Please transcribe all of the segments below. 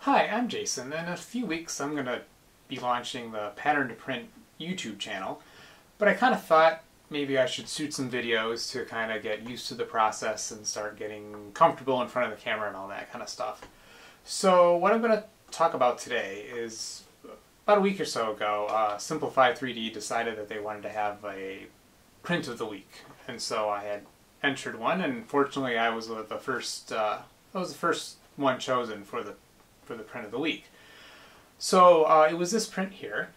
Hi, I'm Jason. In a few weeks I'm going to be launching the Pattern to Print YouTube channel, but I kind of thought maybe I should shoot some videos to kind of get used to the process and start getting comfortable in front of the camera and all that kind of stuff. So what I'm going to talk about today is about a week or so ago, Simplify 3D decided that they wanted to have a print of the week, and so I had entered one, and fortunately I was the first one chosen for the print of the week. So it was this print here,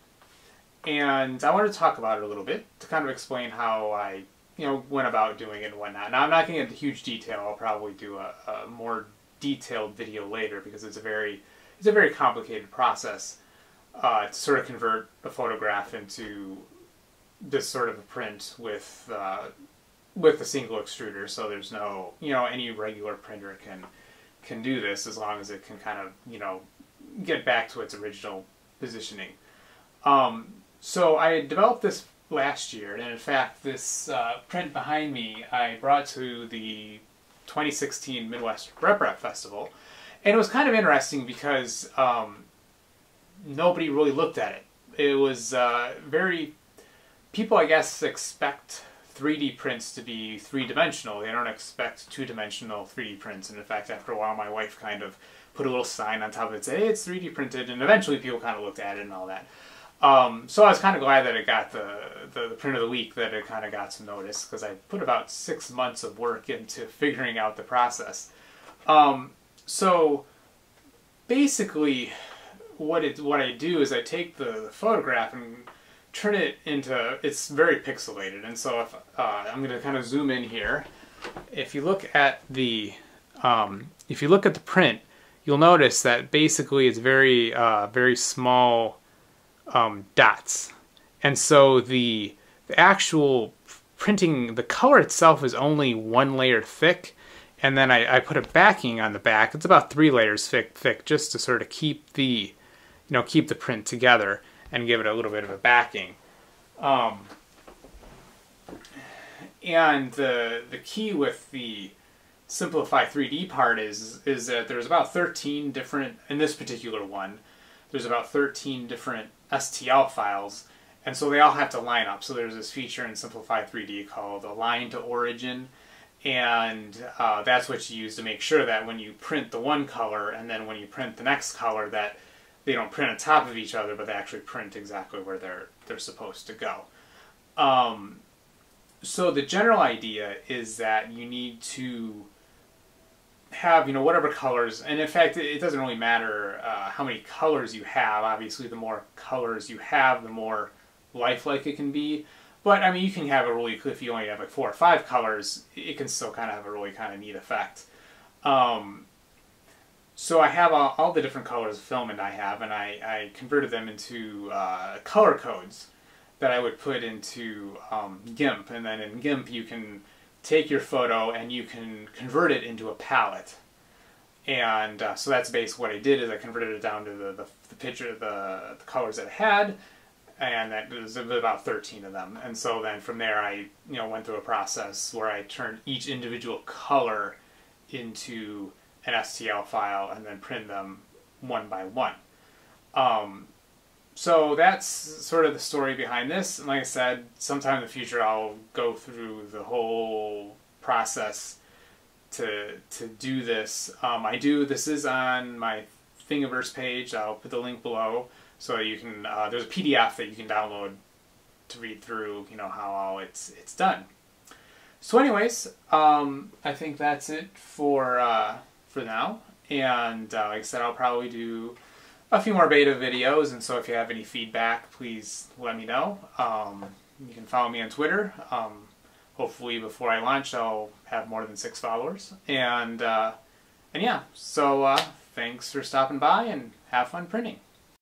and I wanted to talk about it a little bit to kind of explain how I went about doing it and whatnot. Now I'm not going to get into huge detail. I'll probably do a more detailed video later because it's a very complicated process to sort of convert a photograph into this sort of a print with a single extruder. So there's no any regular printer can do this as long as it can kind of get back to its original positioning. So I developed this last year, and in fact this print behind me I brought to the 2016 Midwest Rep Festival, and it was kind of interesting because nobody really looked at it. It was people I guess expect 3D prints to be three-dimensional. They don't expect two-dimensional 3D prints, and in fact after a while my wife kind of put a little sign on top of it and said, hey, it's 3D printed, and eventually people kind of looked at it and all that. So I was kind of glad that it got the print of the week, that it kind of got some notice, because I put about 6 months of work into figuring out the process. So basically what I do is I take the photograph and turn it into, it's very pixelated, and so if I'm going to kind of zoom in here. If you look at the print, you'll notice that basically it's very small dots, and so the actual printing, the color itself is only one layer thick, and then I put a backing on the back. It's about 3 layers thick, just to sort of keep the keep the print together and give it a little bit of a backing. And the key with the Simplify 3D part is that there's about 13 different, in this particular one, there's about 13 different STL files, and so they all have to line up. So there's this feature in Simplify 3D called Align to Origin, and that's what you use to make sure that when you print the one color and then when you print the next color, that they don't print on top of each other, but they actually print exactly where they're supposed to go. So the general idea is that you need to have whatever colors, and in fact it doesn't really matter how many colors you have. Obviously the more colors you have, the more lifelike it can be, but I mean you can have a really, if you only have like 4 or 5 colors, it can still kind of have a really kind of neat effect. So I have all the different colors of filament I have, and I converted them into color codes that I would put into GIMP, and then in GIMP you can take your photo and you can convert it into a palette. And so that's basically what I did, is I converted it down to the picture, the colors that it had, and that was about 13 of them. And so then from there I went through a process where I turned each individual color into an STL file and then print them one by one. So that's sort of the story behind this, and like I said, sometime in the future I'll go through the whole process to do this. This is on my Thingiverse page. I'll put the link below, so you can there's a PDF that you can download to read through how all it's done. So anyways, I think that's it for now, and like I said, I'll probably do a few more beta videos, and so if you have any feedback, please let me know. You can follow me on Twitter. Hopefully before I launch I'll have more than 6 followers, and yeah, so thanks for stopping by and have fun printing.